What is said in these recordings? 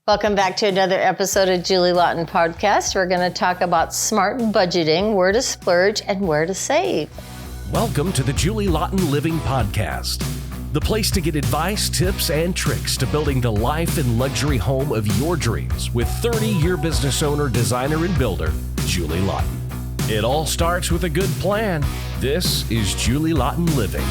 Welcome back to another episode of Julie Laughton Podcast. We're going to talk about smart budgeting, where to splurge, and where to save. Welcome to the Julie Laughton Living Podcast, the place to get advice, tips, and tricks to building the life and luxury home of your dreams with 30-year business owner, designer, and builder, Julie Laughton. It all starts with a good plan. This is Julie Laughton Living.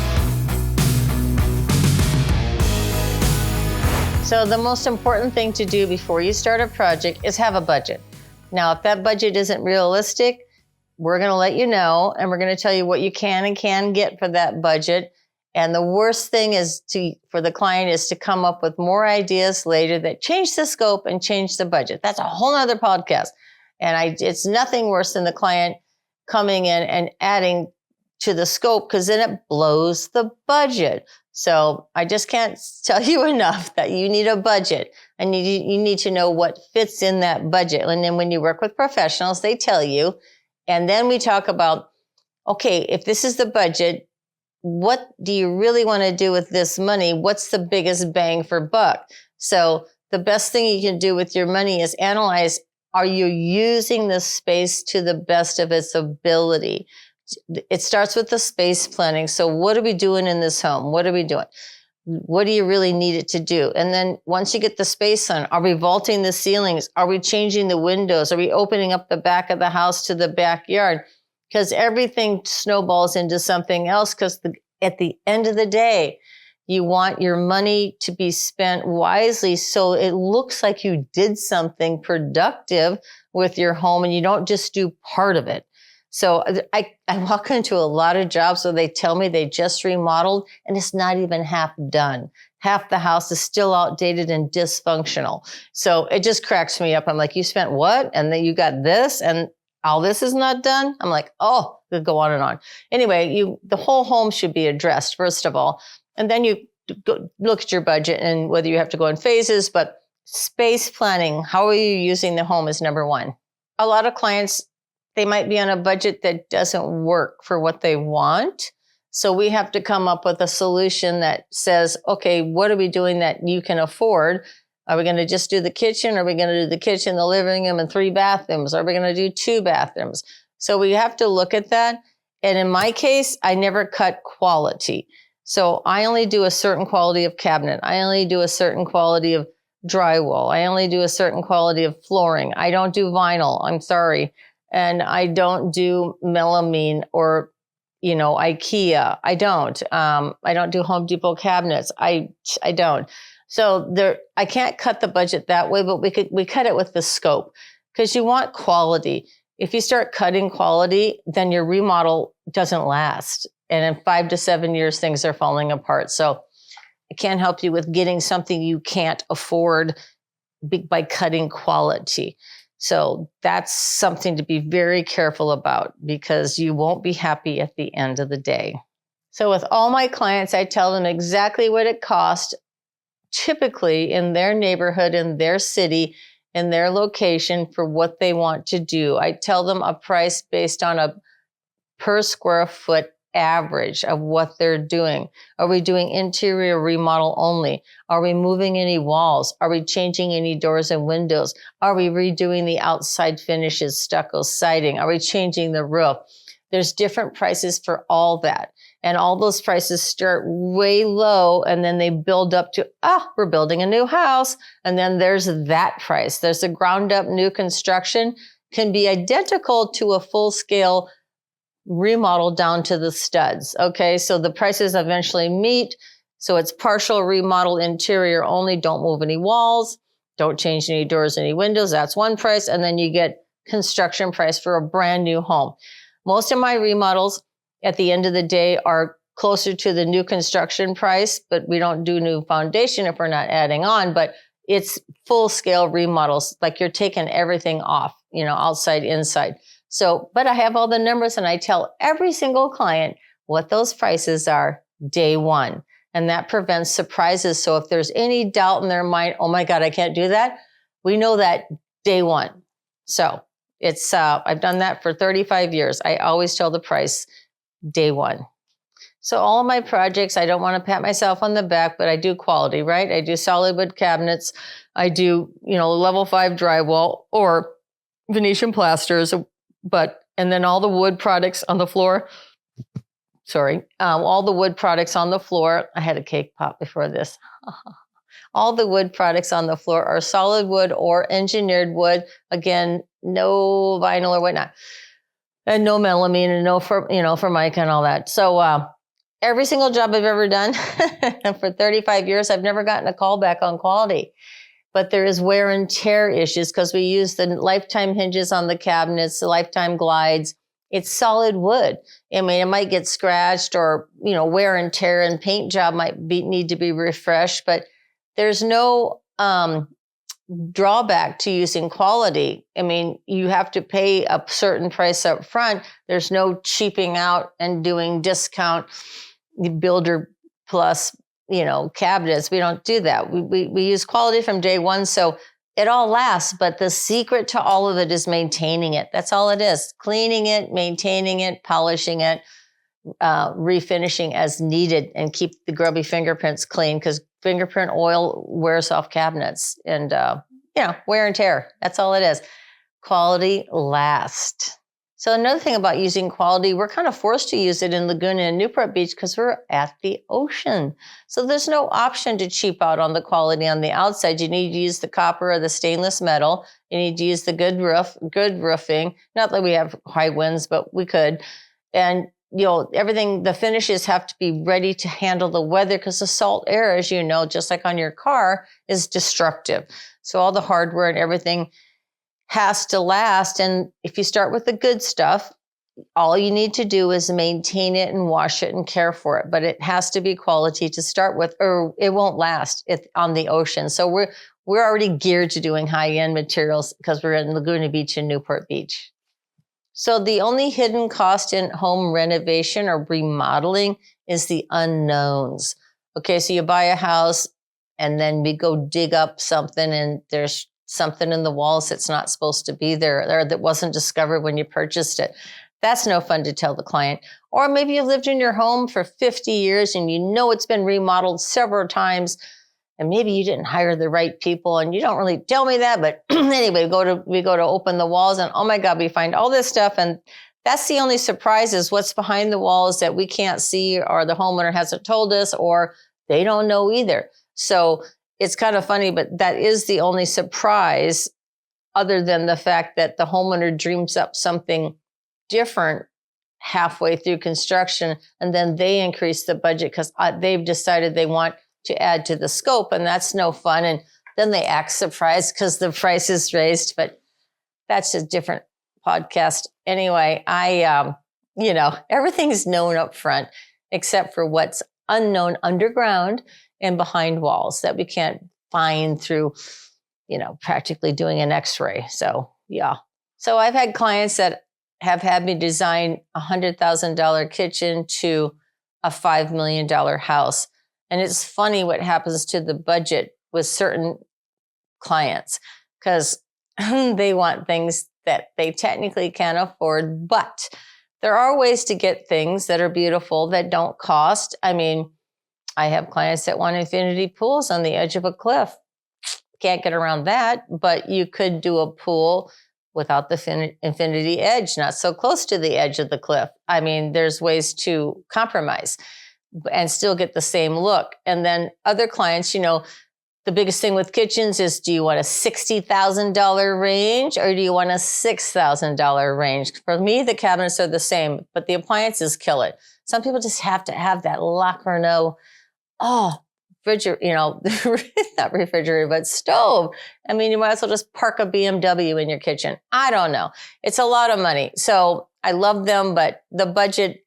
So the most important thing to do before you start a project is have a budget. Now, if that budget isn't realistic, we're going to let you know, and we're going to tell you what you can and can't get for that budget. And the worst thing is for the client is to come up with more ideas later that change the scope and change the budget. That's a whole nother podcast. And it's nothing worse than the client coming in and adding to the scope, because then it blows the budget. So I just can't tell you enough that you need a budget, and you need to know what fits in that budget. And then when you work with professionals, they tell you. And then we talk about, okay, if this is the budget, what do you really want to do with this money? What's the biggest bang for buck? So the best thing you can do with your money is analyze, are you using the space to the best of its ability? It starts with the space planning. So what are we doing in this home? What are we doing? What do you really need it to do? And then once you get the space on, are we vaulting the ceilings? Are we changing the windows? Are we opening up the back of the house to the backyard? Because everything snowballs into something else, because at the end of the day, you want your money to be spent wisely so it looks like you did something productive with your home and you don't just do part of it. So I walk into a lot of jobs where they tell me they just remodeled and it's not even half done. Half the house is still outdated and dysfunctional. So it just cracks me up. I'm like, you spent what? And then you got this and all this is not done? I'm like, oh, it could go on and on. Anyway, the whole home should be addressed, first of all. And then you go look at your budget and whether you have to go in phases, but space planning, how are you using the home is number one. A lot of clients, they might be on a budget that doesn't work for what they want. So we have to come up with a solution that says, okay, what are we doing that you can afford? Are we going to just do the kitchen? Are we going to do the kitchen, the living room, and 3 bathrooms? Are we going to do 2 bathrooms? So we have to look at that. And in my case, I never cut quality. So I only do a certain quality of cabinet. I only do a certain quality of drywall. I only do a certain quality of flooring. I don't do vinyl. I'm sorry. And I don't do melamine or, IKEA. I don't. I don't do Home Depot cabinets. I don't. So I can't cut the budget that way, but we cut it with the scope, because you want quality. If you start cutting quality, then your remodel doesn't last. And in 5 to 7 years, things are falling apart. So I can't help you with getting something you can't afford by cutting quality. So that's something to be very careful about, because you won't be happy at the end of the day. So with all my clients, I tell them exactly what it costs, typically in their neighborhood, in their city, in their location, for what they want to do. I tell them a price based on a per square foot average of what they're doing. Are we doing interior remodel only? Are we moving any walls? Are we changing any doors and windows? Are we redoing the outside finishes, stucco siding? Are we changing the roof? There's different prices for all that. And all those prices start way low, and then they build up to, we're building a new house. And then there's that price. There's a ground up new construction, can be identical to a full scale remodel down to the studs. Okay, so the prices eventually meet. So it's partial remodel, interior only, don't move any walls, don't change any doors, any windows. That's one price. And then you get construction price for a brand new home. Most of my remodels at the end of the day are closer to the new construction price, but we don't do new foundation if we're not adding on, but it's full scale remodels, like you're taking everything off, outside, inside. So, but I have all the numbers and I tell every single client what those prices are day one. And that prevents surprises. So if there's any doubt in their mind, oh my God, I can't do that, we know that day one. So it's, I've done that for 35 years. I always tell the price day one. So all of my projects, I don't want to pat myself on the back, but I do quality, right? I do solid wood cabinets. I do, level 5 drywall or Venetian plasters, and then all the wood products on the floor. All the wood products on the floor. I had a cake pop before this. All the wood products on the floor are solid wood or engineered wood. Again, no vinyl or whatnot, and no melamine, and no formica and all that. So every single job I've ever done for 35 years, I've never gotten a call back on quality. But there is wear and tear issues because we use the lifetime hinges on the cabinets, the lifetime glides. It's solid wood. I mean, it might get scratched, or wear and tear, and paint job need to be refreshed. But there's no drawback to using quality. I mean, you have to pay a certain price up front. There's no cheaping out and doing discount builder plus, cabinets. We don't do that. We use quality from day one. So it all lasts, but the secret to all of it is maintaining it. That's all it is. Cleaning it, maintaining it, polishing it, refinishing as needed, and keep the grubby fingerprints clean, because fingerprint oil wears off cabinets, and wear and tear. That's all it is. Quality lasts. So another thing about using quality, we're kind of forced to use it in Laguna and Newport Beach because we're at the ocean. So there's no option to cheap out on the quality on the outside. You need to use the copper or the stainless metal. You need to use the good roofing. Not that we have high winds, but we could. And everything, the finishes have to be ready to handle the weather, because the salt air, as you know, just like on your car, is destructive. So all the hardware and everything has to last. And if you start with the good stuff, all you need to do is maintain it and wash it and care for it. But it has to be quality to start with, or it won't last on the ocean. So we're already geared to doing high-end materials because we're in Laguna Beach and Newport Beach. So the only hidden cost in home renovation or remodeling is the unknowns. Okay, so you buy a house and then we go dig up something, and there's something in the walls that's not supposed to be there, or that wasn't discovered when you purchased it. That's no fun to tell the client. Or maybe you've lived in your home for 50 years and it's been remodeled several times, and maybe you didn't hire the right people, and you don't really tell me that. But anyway, we go to open the walls, and oh my God, we find all this stuff. And that's the only surprise, is what's behind the walls that we can't see, or the homeowner hasn't told us, or they don't know either. So it's kind of funny, but that is the only surprise, other than the fact that the homeowner dreams up something different halfway through construction, and then they increase the budget because they've decided they want to add to the scope, and that's no fun. And then they act surprised because the price is raised, but that's a different podcast. Anyway, everything's known up front except for what's unknown underground and behind walls that we can't find through, practically doing an x-ray. So, yeah. So I've had clients that have had me design a $100,000 kitchen to a $5 million house. And it's funny what happens to the budget with certain clients, because they want things that they technically can't afford, but there are ways to get things that are beautiful that don't cost. I mean, I have clients that want infinity pools on the edge of a cliff. Can't get around that, but you could do a pool without the infinity edge, not so close to the edge of the cliff. I mean, there's ways to compromise and still get the same look. And then other clients, the biggest thing with kitchens is, do you want a $60,000 range or do you want a $6,000 range? For me, the cabinets are the same, but the appliances kill it. Some people just have to have that La Corneau, not refrigerator, but stove. I mean, you might as well just park a BMW in your kitchen. I don't know. It's a lot of money. So I love them, but the budget,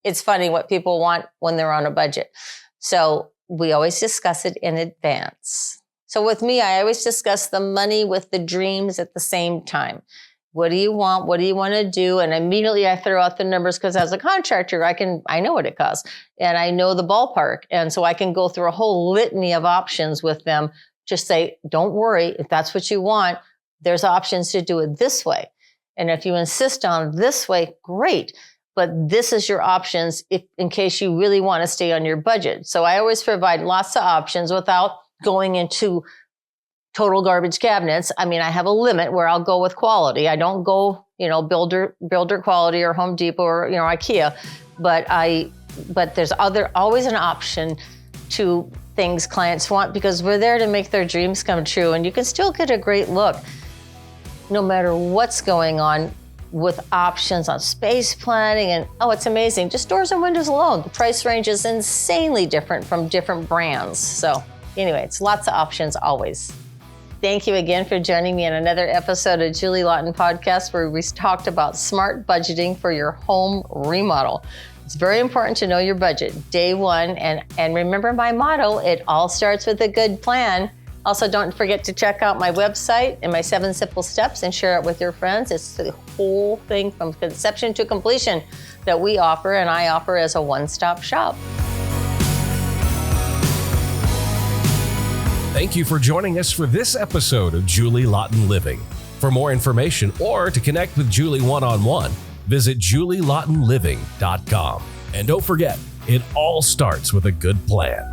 it's funny what people want when they're on a budget. So we always discuss it in advance. So with me, I always discuss the money with the dreams at the same time. What do you want? What do you want to do? And immediately I throw out the numbers, because as a contractor, I know what it costs and I know the ballpark. And so I can go through a whole litany of options with them. Just say, don't worry, if that's what you want, there's options to do it this way. And if you insist on this way, great. But this is your options in case you really want to stay on your budget. So I always provide lots of options without going into total garbage cabinets. I mean, I have a limit where I'll go with quality. I don't go, builder quality or Home Depot or, IKEA, but there's always an option to things clients want, because we're there to make their dreams come true. And you can still get a great look no matter what's going on, with options on space planning. And it's amazing. Just doors and windows alone. The price range is insanely different from different brands. So anyway, it's lots of options always. Thank you again for joining me in another episode of Julie Laughton Podcast, where we talked about smart budgeting for your home remodel. It's very important to know your budget day one. And remember my motto, it all starts with a good plan. Also, don't forget to check out my website and my 7 simple steps and share it with your friends. It's the whole thing from conception to completion that we offer, and I offer as a one-stop shop. Thank you for joining us for this episode of Julie Laughton Living. For more information or to connect with Julie one-on-one, visit julielaughtonliving.com. And don't forget, it all starts with a good plan.